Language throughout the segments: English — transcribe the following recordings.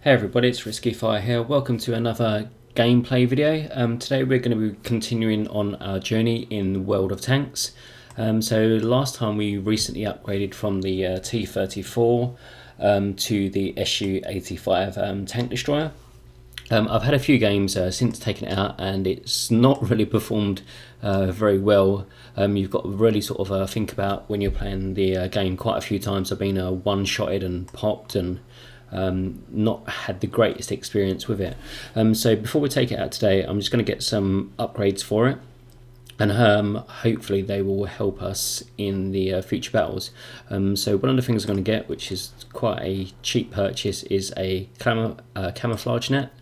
Hey everybody, it's Risky Fire here. Welcome to another gameplay video. Today we're going to be continuing on our journey in the world of tanks. So last time we recently upgraded from the T-34 to the SU-85 tank destroyer. I've had a few games since taking it out and it's not really performed very well. You've got to really sort of think about when you're playing the game. Quite a few times I've been one-shotted and popped and not had the greatest experience with it. So before we take it out today, I'm just going to get some upgrades for it, and hopefully they will help us in the future battles. So one of the things I'm going to get, which is quite a cheap purchase, is a camouflage net,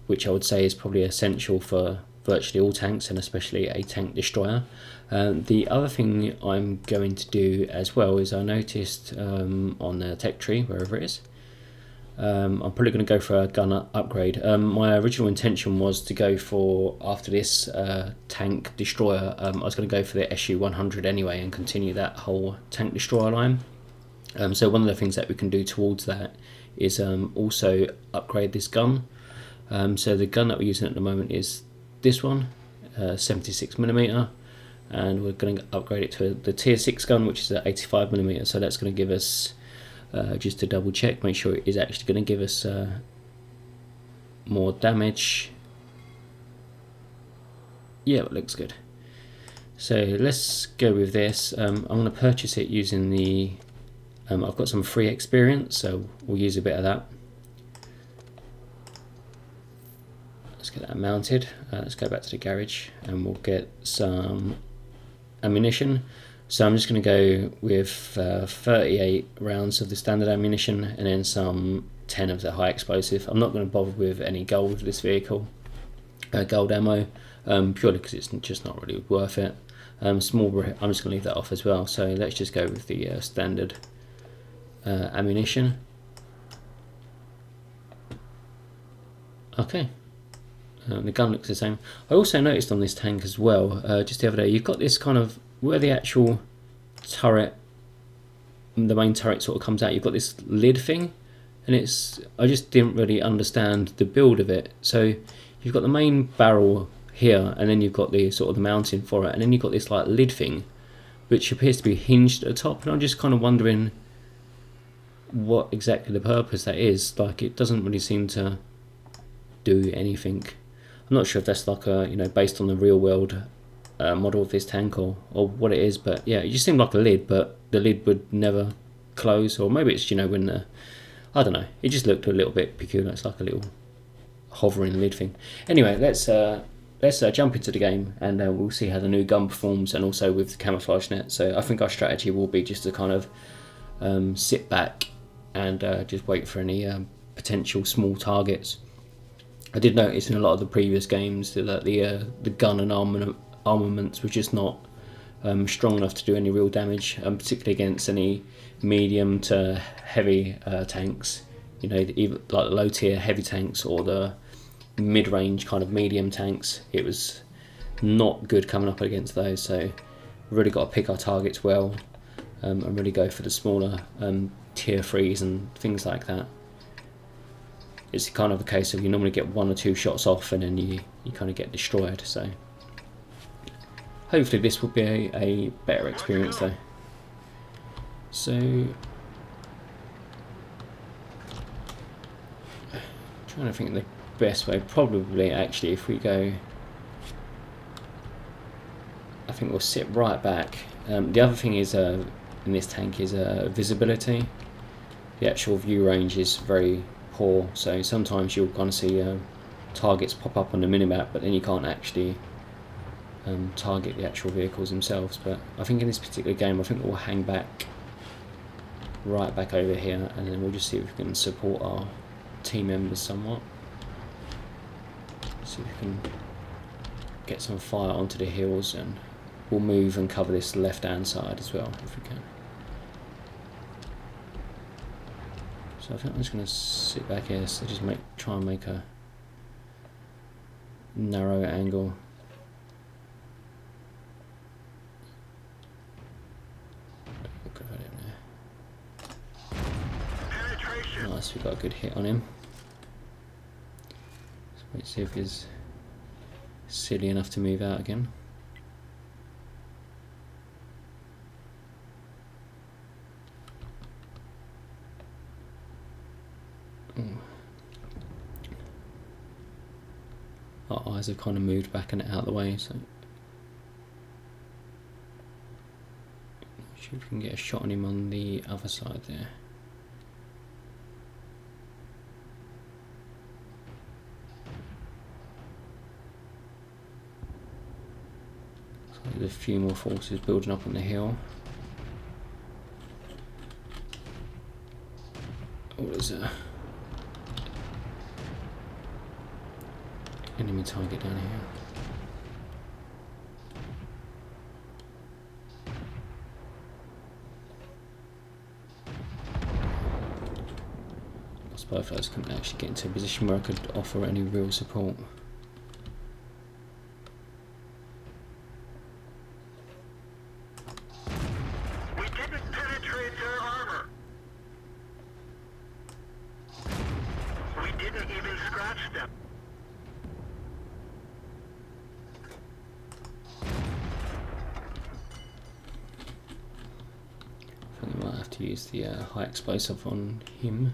which I would say is probably essential for virtually all tanks and especially a tank destroyer. The other thing I'm going to do as well is I noticed on the tech tree, wherever it is, I'm probably going to go for a gun upgrade. My original intention was to go for, after this tank destroyer, I was going to go for the SU-100 anyway and continue that whole tank destroyer line. So one of the things that we can do towards that is also upgrade this gun. So the gun that we're using at the moment is this one, 76mm, and we're going to upgrade it to the tier 6 gun, which is at 85mm. So that's going to give us, just to double check, make sure it is actually going to give us more damage. Yeah, it looks good. So let's go with this. I'm going to purchase it using the I've got some free experience, so we'll use a bit of that. Let's get that mounted. Let's go back to the garage and we'll get some ammunition. So I'm just going to go with 38 rounds of the standard ammunition and then some 10 of the high explosive. I'm not going to bother with any gold with this vehicle, gold ammo, purely because it's just not really worth it. Small, I'm just going to leave that off as well. So let's just go with the standard ammunition. Okay. The gun looks the same. I also noticed on this tank as well, just the other day, you've got this kind of, where the actual turret, the main turret sort of comes out, you've got this lid thing, and I just didn't really understand the build of it. So you've got the main barrel here, and then you've got the sort of the mounting for it, and then you've got this like lid thing, which appears to be hinged at the top, and I'm just kind of wondering what exactly the purpose that is. Like, it doesn't really seem to do anything. I'm not sure if that's like a, based on the real world model of this tank or what it is, but yeah, it just seemed like a lid, but the lid would never close, or maybe it's when the, I don't know, it just looked a little bit peculiar. It's like a little hovering lid thing. Anyway, let's jump into the game and we'll see how the new gun performs, and also with the camouflage net. So I think our strategy will be just to kind of sit back and just wait for any potential small targets. I did notice in a lot of the previous games that the gun and armaments were just not strong enough to do any real damage, particularly against any medium to heavy tanks. Even like the low tier heavy tanks or the mid-range kind of medium tanks. It was not good coming up against those. So we've really got to pick our targets well, and really go for the smaller tier 3s and things like that. It's kind of a case of you normally get 1 or 2 shots off and then you kind of get destroyed. So hopefully this will be a better experience though. So trying to think of the best way. Probably actually if we go, I think we'll sit right back. The other thing is in this tank is visibility. The actual view range is very poor, so sometimes you'll kind of see targets pop up on the minimap, but then you can't actually target the actual vehicles themselves. But I think in this particular game, I think we'll hang back right back over here, and then we'll just see if we can support our team members somewhat. See if we can get some fire onto the hills, and we'll move and cover this left hand side as well if we can. So I think I'm just going to sit back here, so just try and make a narrow angle. Penetration. Nice, we got a good hit on him. Let's see if he's silly enough to move out again. Our eyes have kind of moved back and out of the way, so see if we can get a shot on him on the other side there. So there's a few more forces building up on the hill. Oh, there's a enemy target down here. I suppose I couldn't actually get into a position where I could offer any real support. We didn't penetrate their armor. We didn't even scratch them. I think we might have to use the high explosive on him.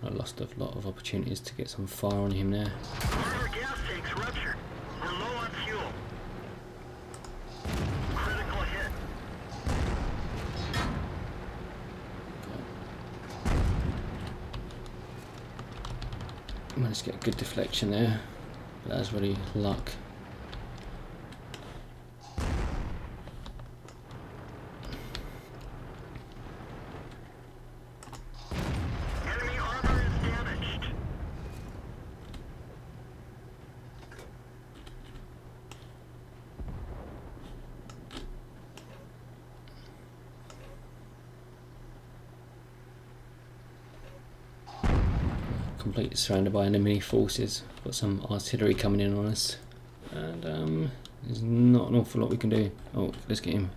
I lost a lot of opportunities to get some fire on him there. Our gas tanks ruptured. We're low on fuel. Critical hit. Managed to get a good deflection there, but that was really luck. Enemy armor is damaged. Completely surrounded by enemy forces. Got some artillery coming in on us, and there's not an awful lot we can do. Oh, let's get him.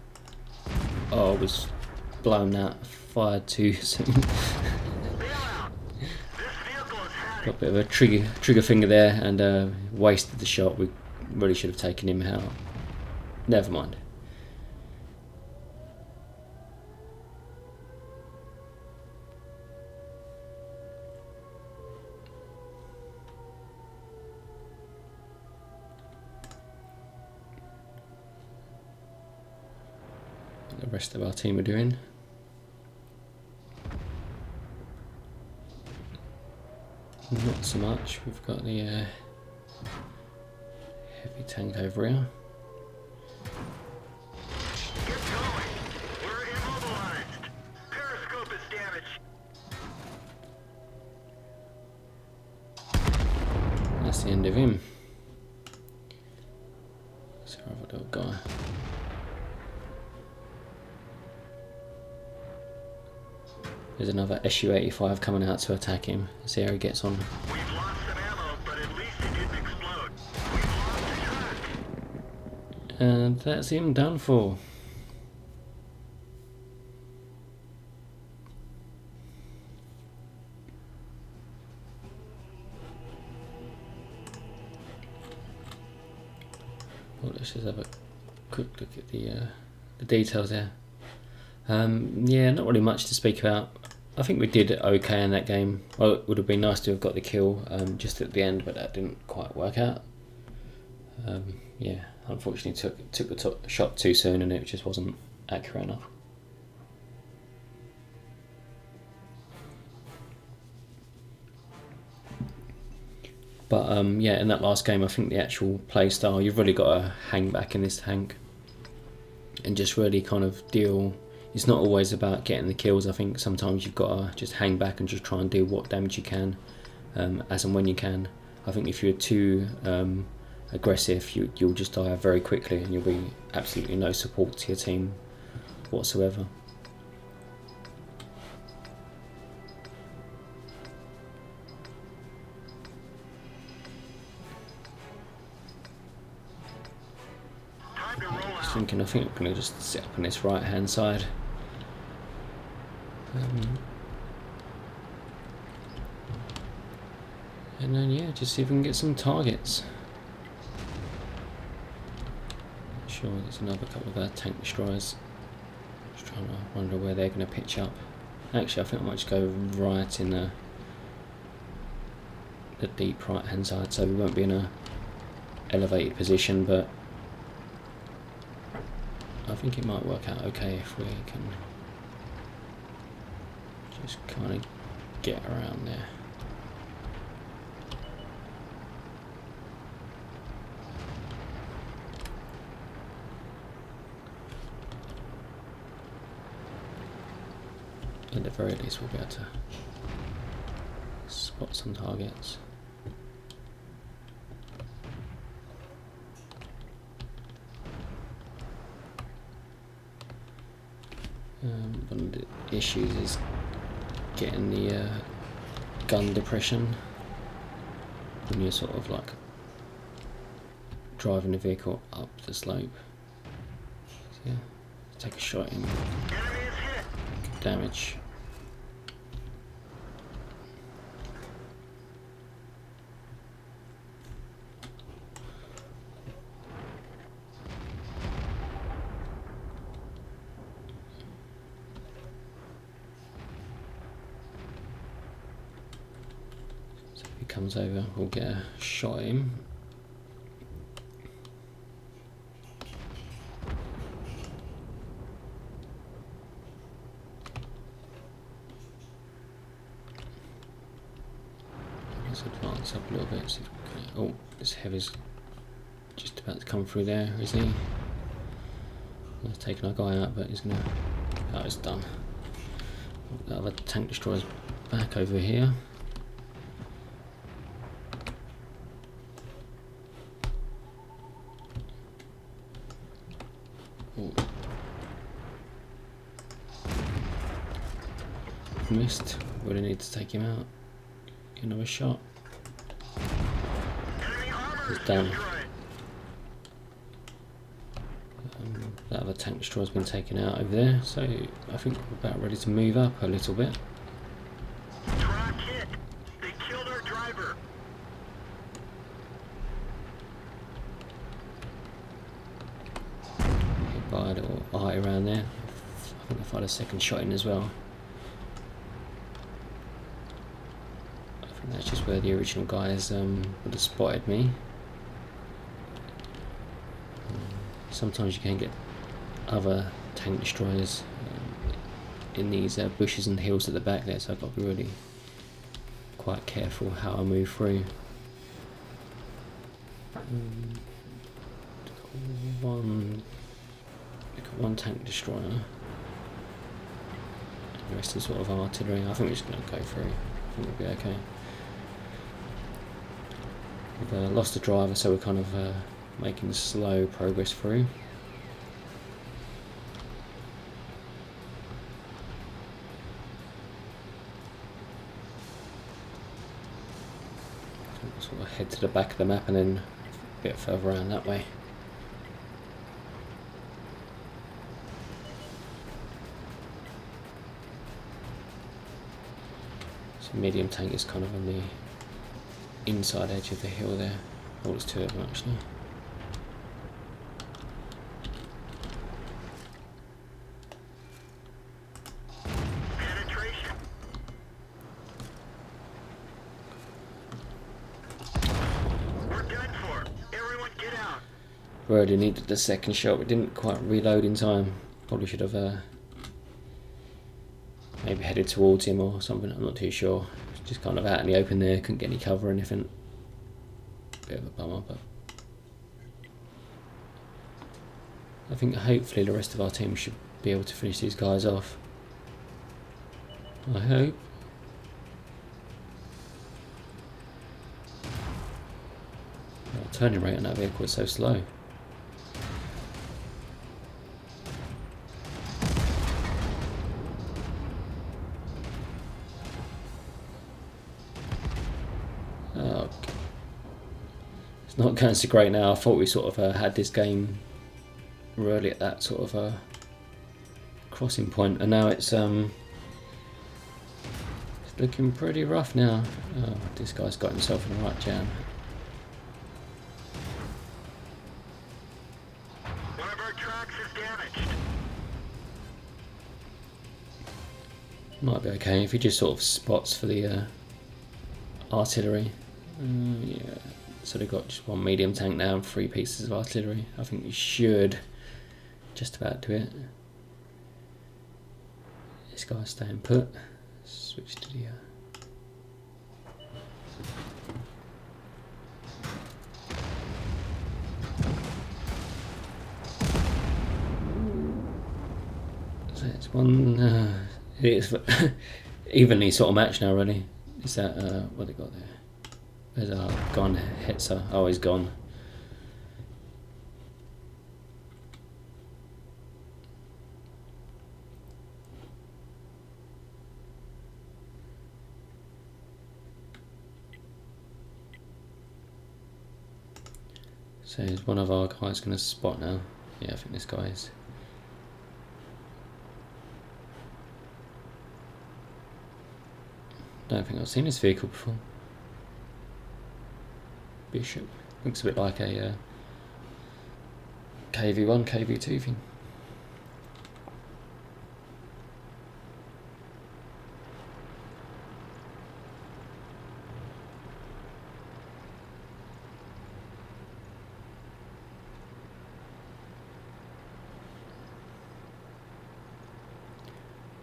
Oh, I was blown out, fired too soon. Bail out. This vehicle has had Got a bit of a trigger finger there, and wasted the shot. We really should have taken him out. Never mind. The rest of our team are doing. Not so much. We've got the heavy tank over here. Get going. We're immobilized. Periscope is damaged. That's the end of him. Let's have a little guy. There's another SU-85 coming out to attack him. See how he gets on. We've lost some ammo, but at least it didn't explode. We've lost the track. And that's him done for. Well, let's just have a quick look at the details there. Yeah, not really much to speak about. I think we did okay in that game. Well, it would have been nice to have got the kill just at the end, but that didn't quite work out. Yeah, unfortunately took the shot too soon, and it just wasn't accurate enough. But yeah, in that last game, I think the actual play style, you've really got to hang back in this tank and just really kind of deal. It's not always about getting the kills. I think sometimes you've got to just hang back and just try and do what damage you can, as and when you can. I think if you're too aggressive, you'll just die very quickly and you'll be absolutely no support to your team whatsoever. I think I'm going to just sit up on this right hand side. And then yeah, just see if we can get some targets. Sure, there's another couple of tank destroyers. Just trying to wonder where they're going to pitch up. Actually, I think I might just go right in the deep right hand side, so we won't be in a elevated position, but I think it might work out okay if we can just kind of get around there. At the very least we'll be able to spot some targets. One of the issues is getting the gun depression when you're sort of like driving the vehicle up the slope. So yeah, take a shot in, good damage. Comes over, we'll get a shot at him. Let's advance up a little bit. See if we can, oh, this heavy's just about to come through there, is he? He's taking our guy out, but he's gonna. Oh, it's done. The other tank destroyer's back over here. Missed. Really need to take him out. Get another shot. He's done. That other tank destroyer's been taken out over there, so I think we're about ready to move up a little bit. Track hit. They killed our driver. Hit by a little eye around there. I think I fired a second shot in as well. That's just where the original guys would have spotted me. Sometimes you can get other tank destroyers in these bushes and hills at the back there, so I've got to be really quite careful how I move through. One tank destroyer. And the rest is sort of artillery. I think we're just going to go through. I think we'll be okay. We've lost the driver, so we're kind of making slow progress through. Sort of head to the back of the map and then a bit further around that way. So medium tank is kind of on the inside edge of the hill there. Oh, there's two of them actually. Penetration. We're done for. Everyone get out. Really needed the second shot, but didn't quite reload in time. Probably should have maybe headed towards him or something, I'm not too sure. Just kind of out in the open there, couldn't get any cover or anything. Bit of a bummer, but I think hopefully the rest of our team should be able to finish these guys off. I hope. Our turning rate on that vehicle is so slow. Oh, it's not going so great now. I thought we sort of had this game really at that sort of crossing point, and now it's looking pretty rough now. Oh, this guy's got himself in the right jam. One of our tracks is damaged. Might be okay if he just sort of spots for the artillery. Yeah, so they've got just one medium tank now and 3 pieces of artillery. I think we should just about do it. This guy's staying put. Switch to the so it's one. It is evenly sort of matched now. Really, is that what they got there? There's a gone Hetzer. Oh, he's gone. So is one of our guys going to spot now? Yeah, I think this guy is. Don't think I've seen this vehicle before. Bishop. Looks a bit like a KV1, KV2 thing.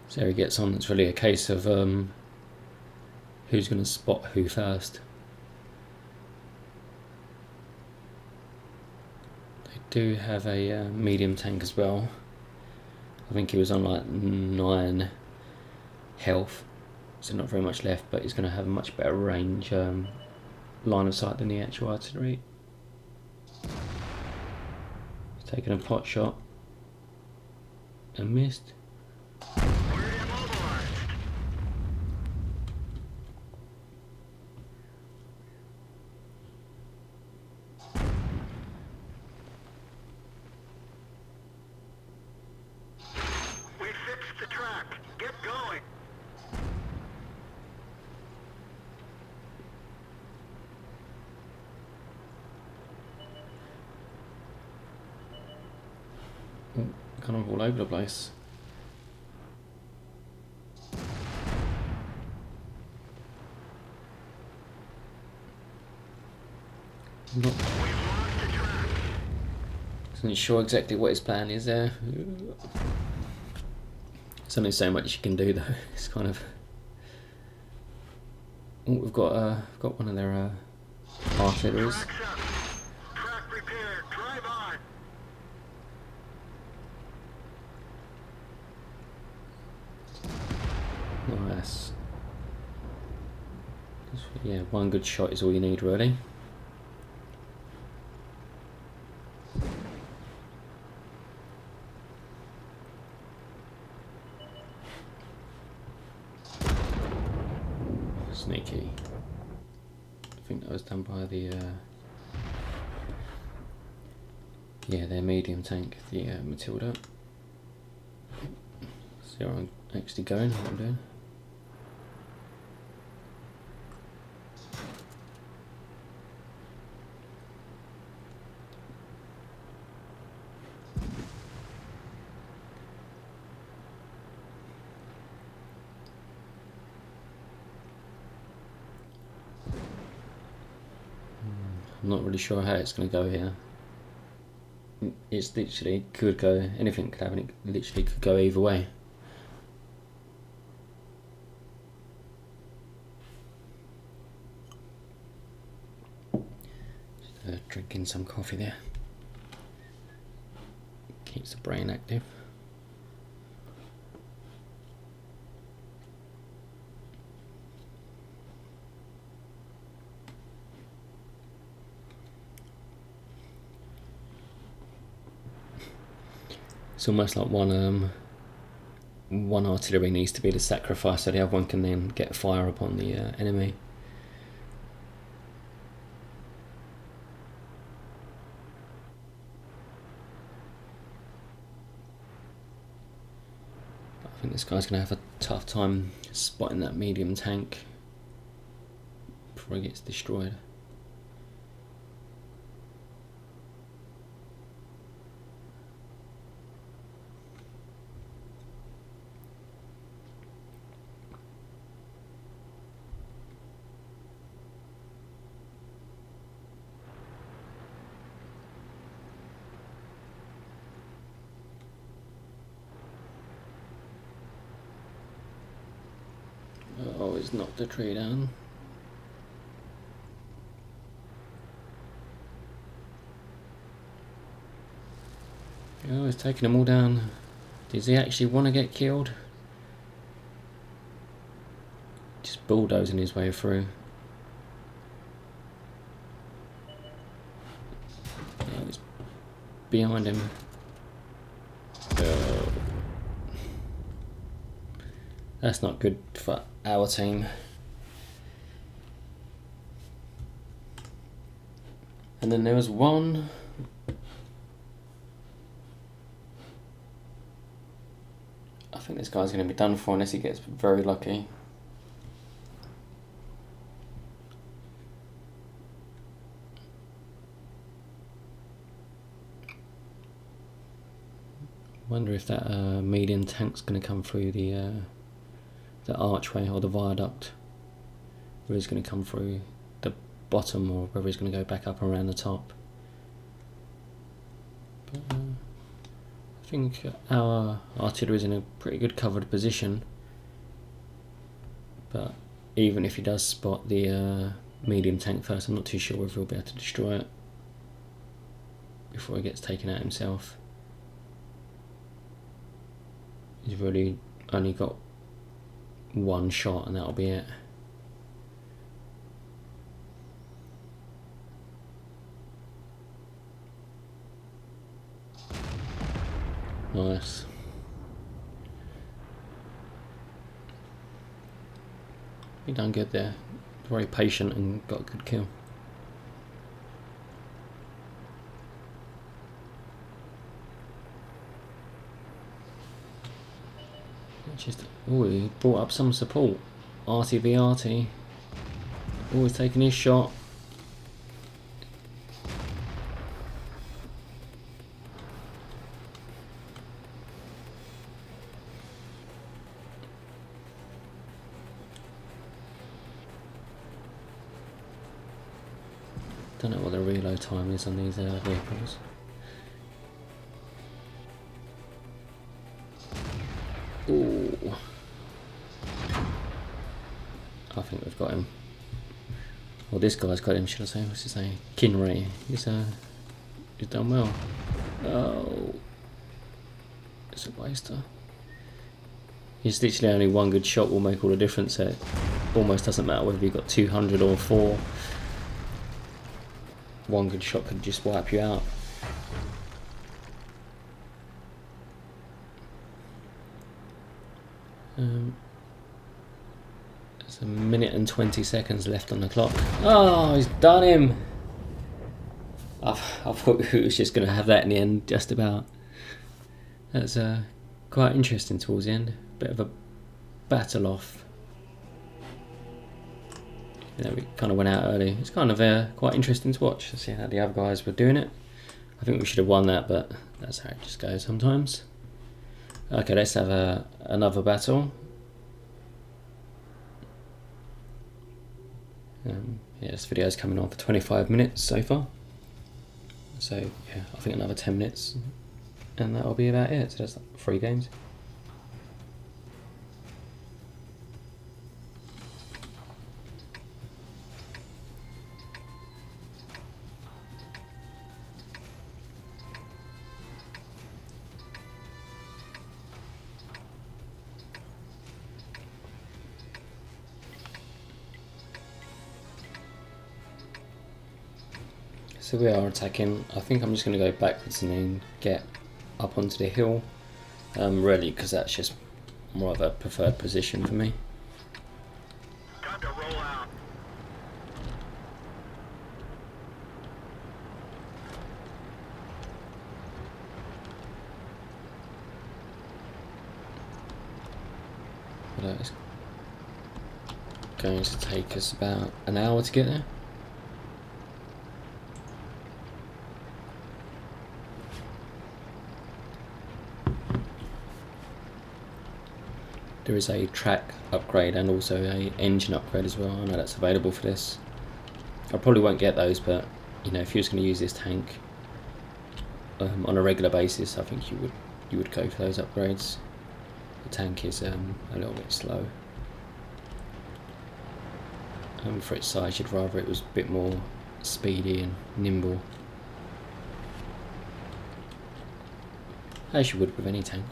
So he gets on. It's really a case of who's going to spot who first. They do have a medium tank as well. I think he was on like 9 health, so not very much left, but he's going to have a much better range line of sight than the actual artillery. He's taken a pot shot and missed. Kind of all over the place. Not isn't sure exactly what his plan is there. There's only so much you can do though. It's kind of. Oh, we've got one of their artilleries. Nice. Yeah, one good shot is all you need, really. Sneaky. I think that was done by the yeah, their medium tank, the Matilda. See where I'm actually going, what I'm doing. I'm not really sure how it's going to go here. It's literally could go, anything could happen, it literally could go either way. Just drinking some coffee there. Keeps the brain active. It's almost like one artillery needs to be the sacrifice so the other one can then get fire upon the enemy. I think this guy's going to have a tough time spotting that medium tank before he gets destroyed. Oh, he's knocked the tree down. Oh, he's taking them all down. Does he actually want to get killed? Just bulldozing his way through. Oh, he's behind him. Oh. That's not good for our team. And then there was one. I think this guy's going to be done for unless he gets very lucky. Wonder if that medium tank's going to come through the archway or the viaduct, whether he's going to come through the bottom or whether he's going to go back up around the top. But, I think our artillery is in a pretty good covered position, but even if he does spot the medium tank first, I'm not too sure whether he'll be able to destroy it before he gets taken out himself. He's really only got one shot and that'll be it. Nice. He done good there. Very patient and got a good kill. Just, oh, he brought up some support. Arty v Arty. Always taking his shot. Don't know what the reload time is on these vehicles. Ooh. I think we've got him. Well, this guy's got him, should I say? What's his name? Kinray. He's done well. Oh. It's a waster. He's literally only one good shot will make all the difference. So it almost doesn't matter whether you've got 200 or 4. One good shot could just wipe you out. There's a minute and 20 seconds left on the clock. Oh, he's done him! I thought he was just going to have that in the end, just about. That's quite interesting towards the end. Bit of a battle off. You know, we kind of went out early. It's kind of quite interesting to watch, to see how the other guys were doing it. I think we should have won that, but that's how it just goes sometimes. Okay, let's have another battle. Yeah, this video's coming on for 25 minutes so far. So yeah, I think another 10 minutes and that'll be about it. So that's 3 games. So we are attacking. I think I'm just going to go backwards and then get up onto the hill, really, because that's just more of a preferred position for me. Time to roll out. But it's going to take us about an hour to get there. There is a track upgrade and also a engine upgrade as well. I know that's available for this. I probably won't get those, but you know, if you're just going to use this tank on a regular basis, I think you would go for those upgrades. The tank is a little bit slow. For its size, you'd rather it was a bit more speedy and nimble, as you would with any tank.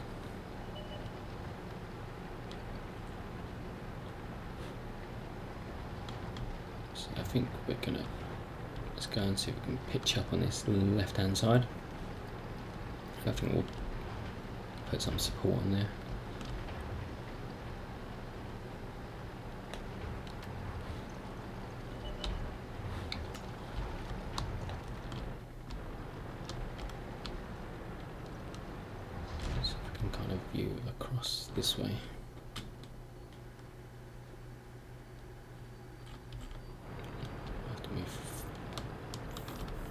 So I think we're gonna, let's go and see if we can pitch up on this left hand side. I think we'll put some support on there. So we can kind of view across this way. Have to move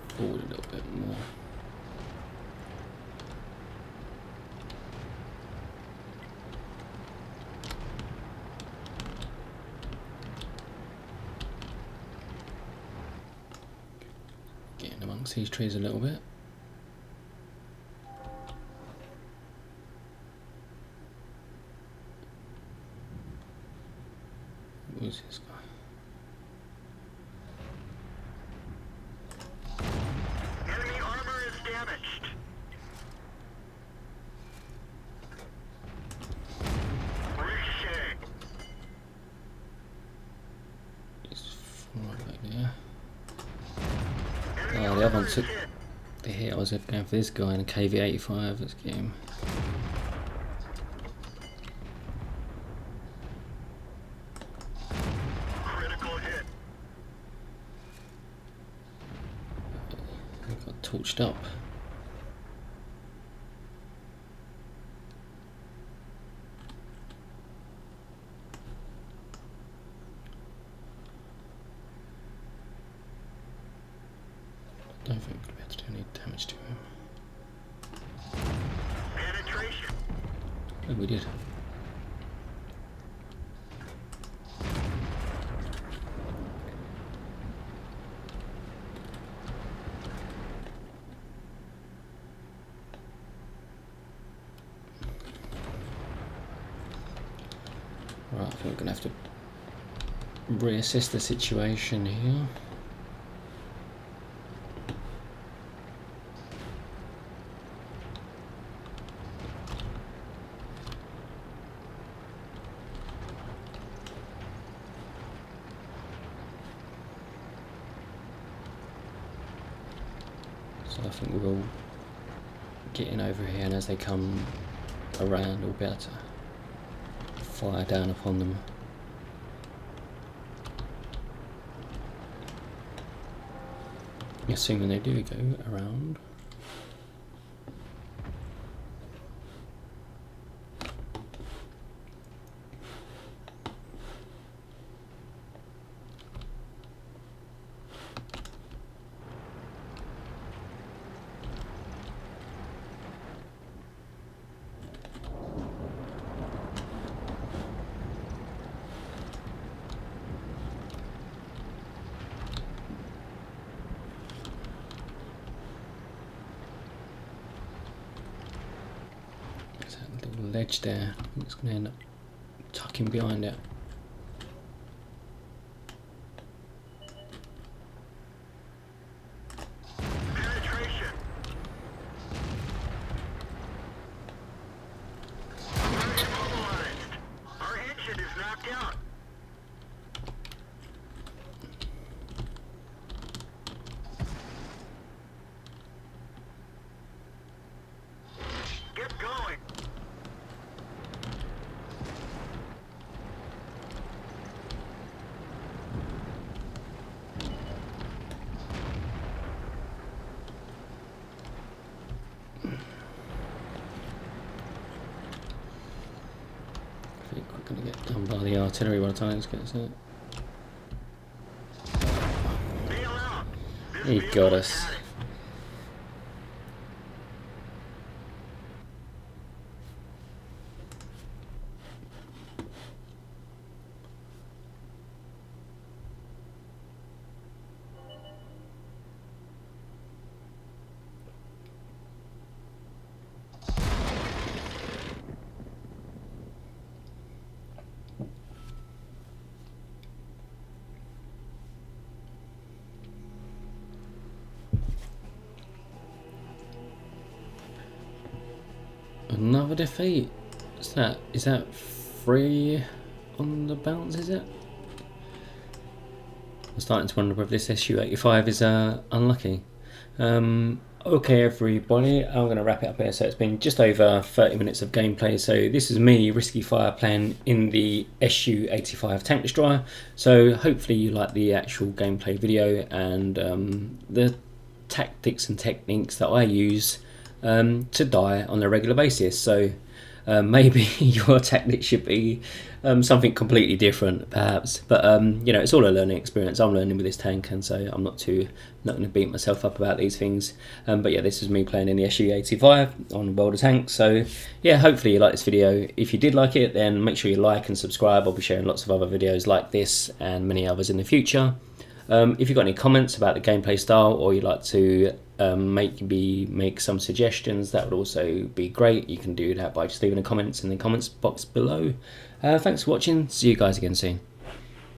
forward a little bit more. Getting amongst these trees a little bit. Who's this guy? Enemy armor is damaged. Ricochet. He's right back there. Enemy Oh, the other armor one is took hit. the hit. I was going for this guy in a KV-85. Let's get him. Critical hit. He got torched up. I don't think we'll be able to do any damage to him. Penetration. Oh, we did. Right, I think we're going to have to reassess the situation here. So I think we'll get in over here, and as they come around, we'll be able to fire down upon them. Assuming they do go around. Ledge there. I think it's going to end up tucking behind it. Penetration. We're immobilized. Our engine is knocked out. by the artillery by the time it gets it. Bail out. This He vehicle got is us. had it. Another defeat. What's that? Is that 3 on the bounce, is it? I'm starting to wonder whether this SU-85 is unlucky. Okay everybody, I'm going to wrap it up here. So it's been just over 30 minutes of gameplay. So this is me, Risky Fire, playing in the SU-85 tank destroyer. So hopefully you like the actual gameplay video and the tactics and techniques that I use to die on a regular basis. So maybe your tactic should be something completely different, perhaps. But you know, it's all a learning experience. I'm learning with this tank, and so I'm not going to beat myself up about these things. But yeah, this is me playing in the SU-85 on World of Tanks. So yeah, hopefully you like this video. If you did like it, then make sure you like and subscribe. I'll be sharing lots of other videos like this and many others in the future. If you've got any comments about the gameplay style, or you'd like to make some suggestions, that would also be great. You can do that by just leaving the comments in the comments box below. Thanks for watching. See you guys again soon.